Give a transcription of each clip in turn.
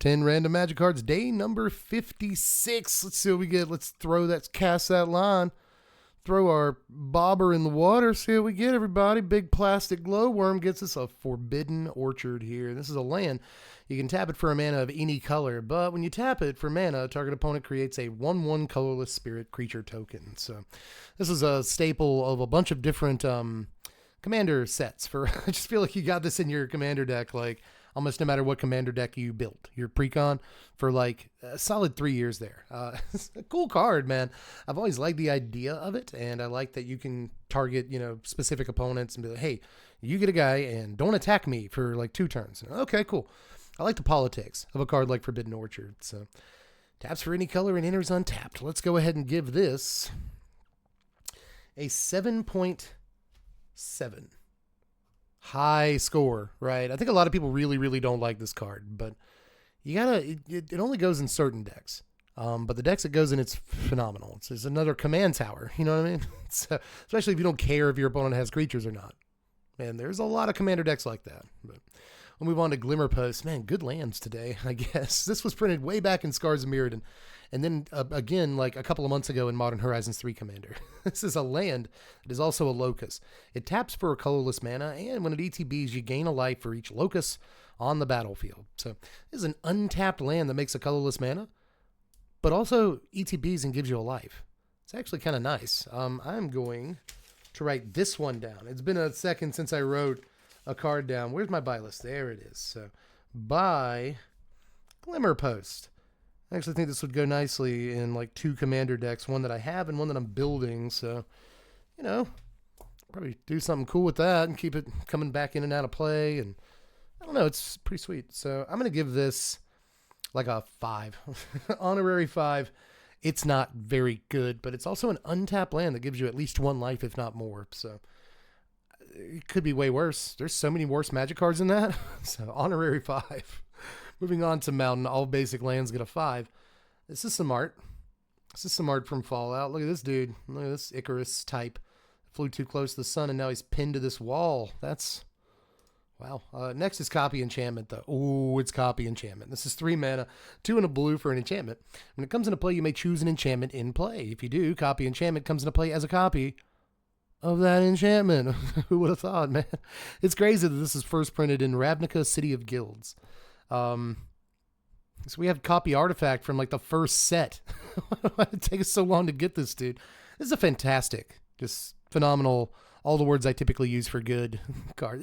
10 random magic cards, day number 56. Let's see what we get. Let's cast that line. Throw our bobber in the water. See what we get, everybody. Big plastic glowworm gets us a Forbidden Orchard here. This is a land. You can tap it for a mana of any color, but when you tap it for mana, target opponent creates a 1/1 colorless spirit creature token. So this is a staple of a bunch of different commander sets. I just feel like you got this in your commander deck, like almost no matter what commander deck you built. Your precon for like a solid 3 years there. It's a cool card, man. I've always liked the idea of it, and I like that you can target, specific opponents and be like, hey, you get a guy and don't attack me for like 2 turns. Okay, cool. I like the politics of a card like Forbidden Orchard. So taps for any color and enters untapped. Let's go ahead and give this a 7.7. High score, right? I think a lot of people really, really don't like this card, but you gotta, it only goes in certain decks. But the decks it goes in, it's phenomenal. It's another command tower, you know what I mean? So, especially if you don't care if your opponent has creatures or not. Man, there's a lot of commander decks like that. But we'll move on to Glimmer Post. Man, good lands today, I guess. This was printed way back in Scars of Mirrodin. And then again, like a couple of months ago in Modern Horizons 3 Commander. This is a land that is also a locus. It taps for a colorless mana, and when it ETBs, you gain a life for each locus on the battlefield. So this is an untapped land that makes a colorless mana, but also ETBs and gives you a life. It's actually kind of nice. I'm going to write this one down. It's been a second since I wrote a card down. Where's my buy list? There it is. So buy Glimmer Post. I actually think this would go nicely in like 2 commander decks, one that I have and one that I'm building. So, probably do something cool with that and keep it coming back in and out of play. And I don't know, it's pretty sweet. So I'm going to give this like a 5, honorary 5. It's not very good, but it's also an untapped land that gives you at least 1 life, if not more. So it could be way worse. There's so many worse magic cards than that. So honorary 5. Moving on to Mountain, all basic lands get a 5. This is some art. This is some art from Fallout. Look at this dude. Look at this Icarus type. Flew too close to the sun, and now he's pinned to this wall. That's... wow. Next is Copy Enchantment, though. Ooh, it's Copy Enchantment. This is 3 mana, 2 and a blue for an enchantment. When it comes into play, you may choose an enchantment in play. If you do, Copy Enchantment comes into play as a copy of that enchantment. Who would have thought, man? It's crazy that this is first printed in Ravnica, City of Guilds. So we have copy artifact from like the first set. Why did it take us so long to get this, dude? This is a fantastic, just phenomenal, all the words I typically use for good card.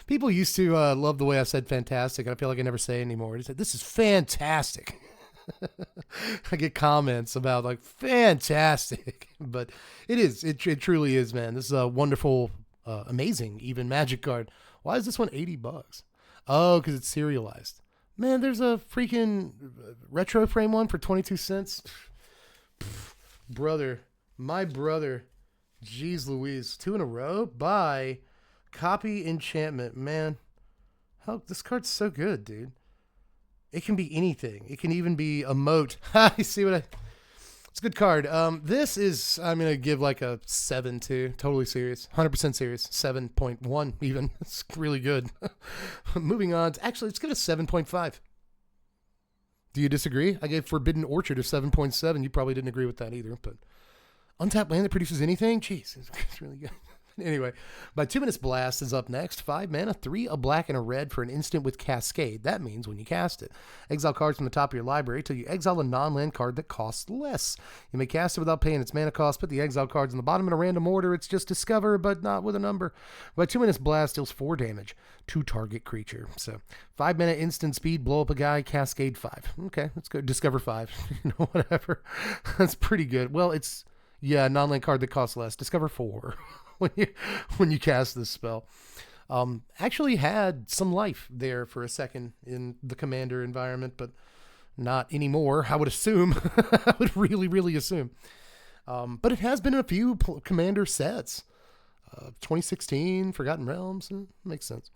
People used to love the way I said fantastic, and I feel like I never say it anymore. They said, this is fantastic. I get comments about like fantastic, but it is, it truly is, man. This is a wonderful, amazing, even magic card. Why is this one $80? Oh, because it's serialized. Man, there's a freaking retro frame one for 22 cents. Brother, my brother. Jeez Louise. 2 in a row? Buy Copy Enchantment. Man, this card's so good, dude. It can be anything. It can even be a moat. You see what it's a good card. This is, I'm going to give like a 7 to. Totally serious. 100% serious. 7.1 even. It's really good. Moving on. Actually, let's give it a 7.5. Do you disagree? I gave Forbidden Orchard a 7.7. You probably didn't agree with that either. But untapped land that produces anything? Jeez, it's really good. Anyway, my 2 minutes blast is up next. 5 mana, 3 a black and a red for an instant with Cascade. That means when you cast it, exile cards from the top of your library till you exile a non-land card that costs less. You may cast it without paying its mana cost. Put the exile cards on the bottom in a random order. It's just discover, but not with a number. My 2 minutes blast deals 4 damage to target creature. So 5 mana instant speed, blow up a guy, Cascade 5. Okay, let's go. Discover 5. Whatever. That's pretty good. Well, it's non-land card that costs less. Discover 4. when you cast this spell. Actually had some life there for a second in the commander environment, but not anymore. I would assume. I would really, really assume. But it has been in a few commander sets. 2016, Forgotten Realms. Makes sense.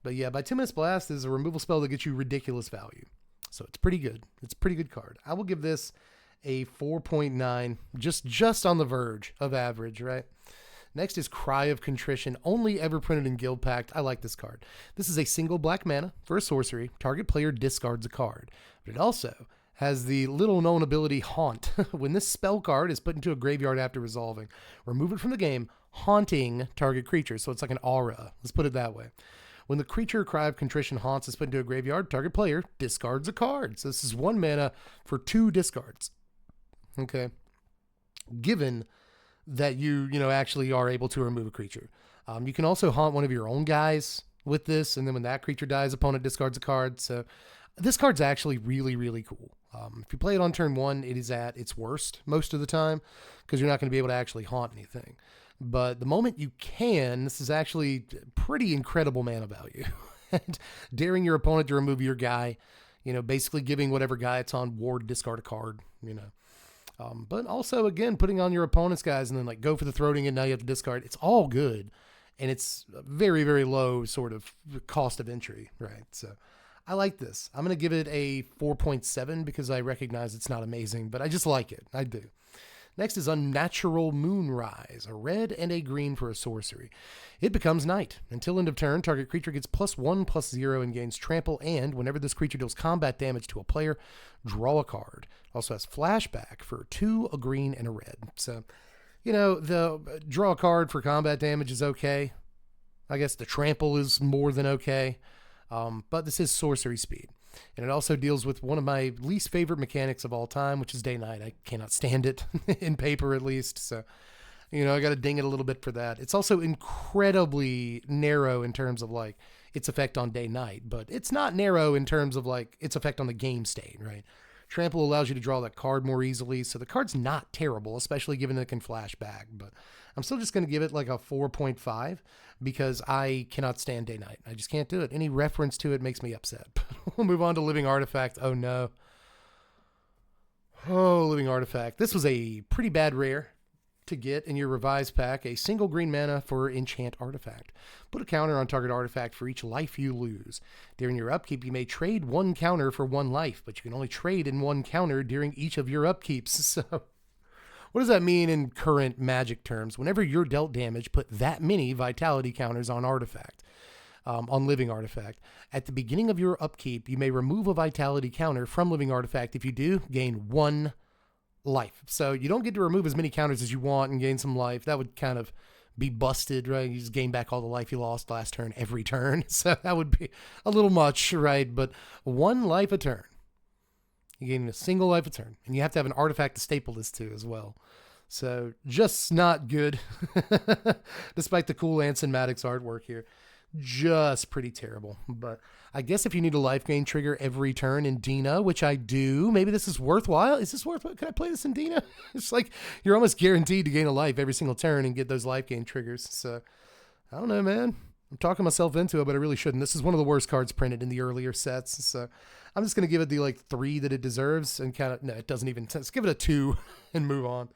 But yeah, by 2 minutes blast is a removal spell that gets you ridiculous value. So it's pretty good. It's a pretty good card. I will give this a 4.9, just on the verge of average, right? Next is Cry of Contrition, only ever printed in Guild Pact. I like this card. This is a single black mana for a sorcery. Target player discards a card. But it also has the little known ability Haunt. When this spell card is put into a graveyard after resolving, remove it from the game, haunting target creature. So it's like an aura. Let's put it that way. When the creature Cry of Contrition haunts is put into a graveyard, target player discards a card. So this is 1 mana for 2 discards. Okay. Given that you actually are able to remove a creature. You can also haunt one of your own guys with this, and then when that creature dies, opponent discards a card. So this card's actually really, really cool. If you play it on turn 1, it is at its worst most of the time because you're not going to be able to actually haunt anything. But the moment you can, this is actually pretty incredible mana value. And daring your opponent to remove your guy, basically giving whatever guy it's on ward, discard a card, but also, again, putting on your opponent's guys and then like go for the throating and now you have to discard. It's all good. And it's very, very low sort of cost of entry, right? So I like this. I'm going to give it a 4.7 because I recognize it's not amazing, but I just like it. I do. Next is Unnatural Moonrise, a red and a green for a sorcery. It becomes night. Until end of turn, target creature gets +1/+0 and gains trample, and whenever this creature deals combat damage to a player, draw a card. It also has flashback for 2, a green, and a red. So, the draw a card for combat damage is okay. I guess the trample is more than okay. But this is sorcery speed. And it also deals with one of my least favorite mechanics of all time, which is day-night. I cannot stand it, in paper at least. So, I got to ding it a little bit for that. It's also incredibly narrow in terms of, like, its effect on day-night. But it's not narrow in terms of, like, its effect on the game state, right? Trample allows you to draw that card more easily. So the card's not terrible, especially given that it can flash back. But I'm still just going to give it, like, a 4.5 because I cannot stand day-night. I just can't do it. Any reference to it makes me upset. We'll move on to Living Artifact. Oh, no. Oh, Living Artifact. This was a pretty bad rare to get in your revised pack. A single green mana for Enchant Artifact. Put a counter on target artifact for each life you lose. During your upkeep, you may trade 1 counter for 1 life, but you can only trade in 1 counter during each of your upkeeps. So what does that mean in current Magic terms? Whenever you're dealt damage, put that many vitality counters on artifact, on Living Artifact. At the beginning of your upkeep, you may remove a vitality counter from Living Artifact. If you do, gain 1 life. So you don't get to remove as many counters as you want and gain some life. That would kind of be busted, right? You just gain back all the life you lost last turn every turn. So that would be a little much, right? But 1 life a turn. You gain a single life a turn. And you have to have an artifact to staple this to as well. So just not good. Despite the cool Anson Maddox artwork here. Just pretty terrible. But I guess if you need a life gain trigger every turn in Dina, which I do, maybe this is worthwhile. Is this worthwhile? Can I play this in Dina? It's like you're almost guaranteed to gain a life every single turn and get those life gain triggers. So I don't know, man. I'm talking myself into it, but I really shouldn't. This is one of the worst cards printed in the earlier sets. So I'm just going to give it the 3 that it deserves and kind of, no, it doesn't even, let's give it a 2 and move on.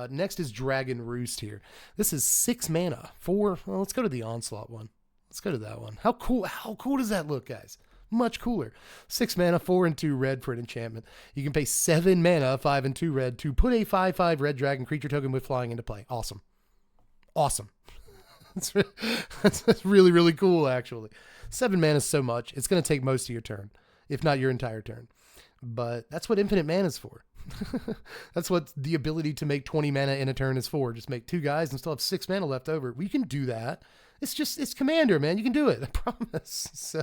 Next is Dragon Roost here. This is 6 mana for, well, let's go to the Onslaught one. Let's go to that one. How cool does that look, guys? Much cooler. 6 mana, 4 and 2 red for an enchantment. You can pay 7 mana, 5 and 2 red to put a 5/5 red dragon creature token with flying into play. Awesome. Awesome. That's really, really cool, actually. 7 mana is so much. It's going to take most of your turn, if not your entire turn. But that's what infinite mana is for. That's what the ability to make 20 mana in a turn is for. Just make 2 guys and still have 6 mana left over. We can do that. It's Commander, man. You can do it. I promise. So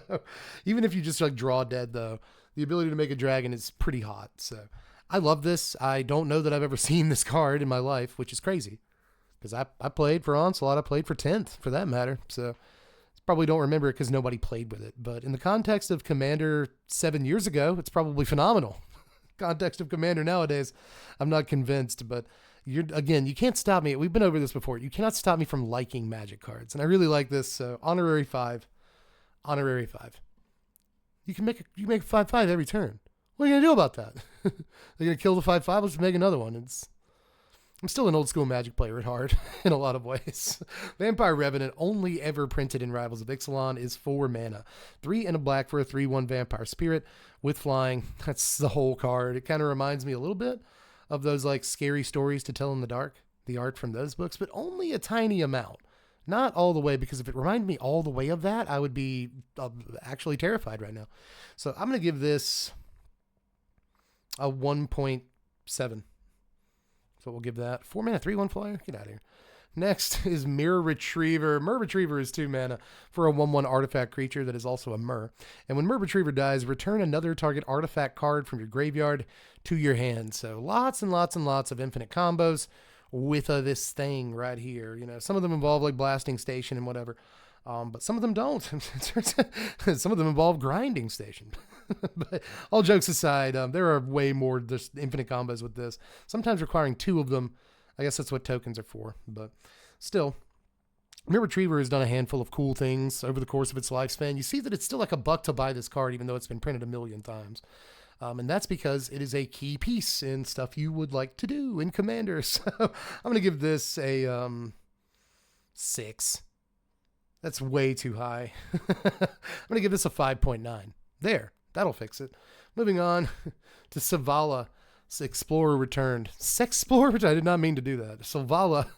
even if you just draw dead, though, the ability to make a dragon is pretty hot. So I love this. I don't know that I've ever seen this card in my life, which is crazy because I played for Onslaught. I played for 10th for that matter. So probably don't remember it because nobody played with it. But in the context of Commander 7 years ago, it's probably phenomenal. Context of Commander nowadays, I'm not convinced, but you can't stop me. We've been over this before. You cannot stop me from liking Magic cards. And I really like this. So honorary 5. You can make a 5/5 every turn. What are you going to do about that? They're going to kill the 5/5. Let's make another one. I'm still an old school Magic player at heart in a lot of ways. Vampire Revenant, only ever printed in Rivals of Ixalan, is 4 mana. 3 and a black for a 3/1 Vampire Spirit with flying. That's the whole card. It kind of reminds me a little bit of those scary stories to tell in the dark. the art from those books, but only a tiny amount. Not all the way, because if it reminded me all the way of that, I would be actually terrified right now. So I'm going to give this a 1.7. So we'll give that 4 mana, 3/1 flyer. Get out of here. Next is Mirr Retriever. Mirr Retriever is 2 mana for a 1/1 artifact creature that is also a Mirr. And when Mirr Retriever dies, return another target artifact card from your graveyard to your hand. So lots and lots and lots of infinite combos with this thing right here. You know, some of them involve like Blasting Station and whatever, but some of them don't. Some of them involve Grinding Station. But all jokes aside, there are way more just infinite combos with this, sometimes requiring 2 of them. I guess that's what tokens are for, but still, Mirr Retriever has done a handful of cool things over the course of its lifespan. You see that it's still like $1 to buy this card, even though it's been printed a million times. And that's because it is a key piece in stuff you would like to do in Commander. So I'm going to give this a 6. That's way too high. I'm going to give this a 5.9. There, that'll fix it. Moving on to Salala. Explorer Returned. Sexplorer? I did not mean to do that. Salala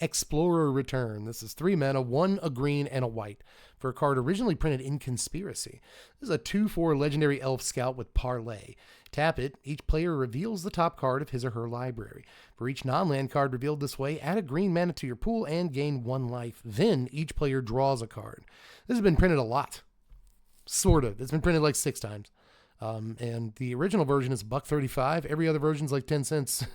Explorer Return. This is 3 mana, 1 a green and a white for a card originally printed in Conspiracy. This is a 2/4 legendary elf scout with Parlay. Tap it. Each player reveals the top card of his or her library. For each non-land card revealed this way, add a green mana to your pool and gain 1 life. Then each player draws a card. This has been printed a lot. Sort of. It's been printed like 6 times. And the original version is $1.35. Every other version is like 10 cents.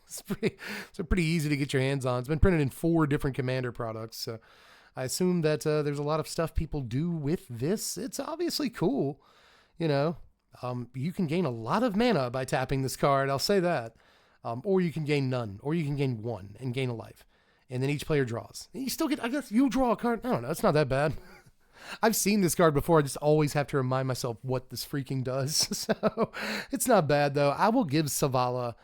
It's pretty easy to get your hands on. It's been printed in 4 different Commander products. So I assume that there's a lot of stuff people do with this. It's obviously cool. You know, you can gain a lot of mana by tapping this card. I'll say that. Or you can gain none, or you can gain 1 and gain a life. And then each player draws. And you still get, I guess you draw a card. I don't know. It's not that bad. I've seen this card before. I just always have to remind myself what this freaking does. So it's not bad, though. I will give Salala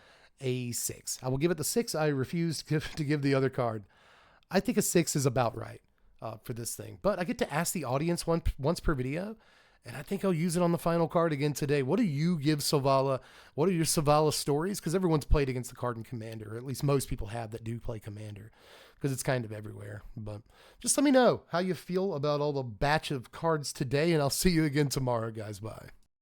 a 6. I will give it the 6 I refuse to give the other card. I think a 6 is about right for this thing. But I get to ask the audience once per video, and I think I'll use it on the final card again today. What do you give Salala? What are your Salala stories? Because everyone's played against the card in Commander, or at least most people have that do play Commander, because it's kind of everywhere. But just let me know how you feel about all the batch of cards today, and I'll see you again tomorrow, guys. Bye.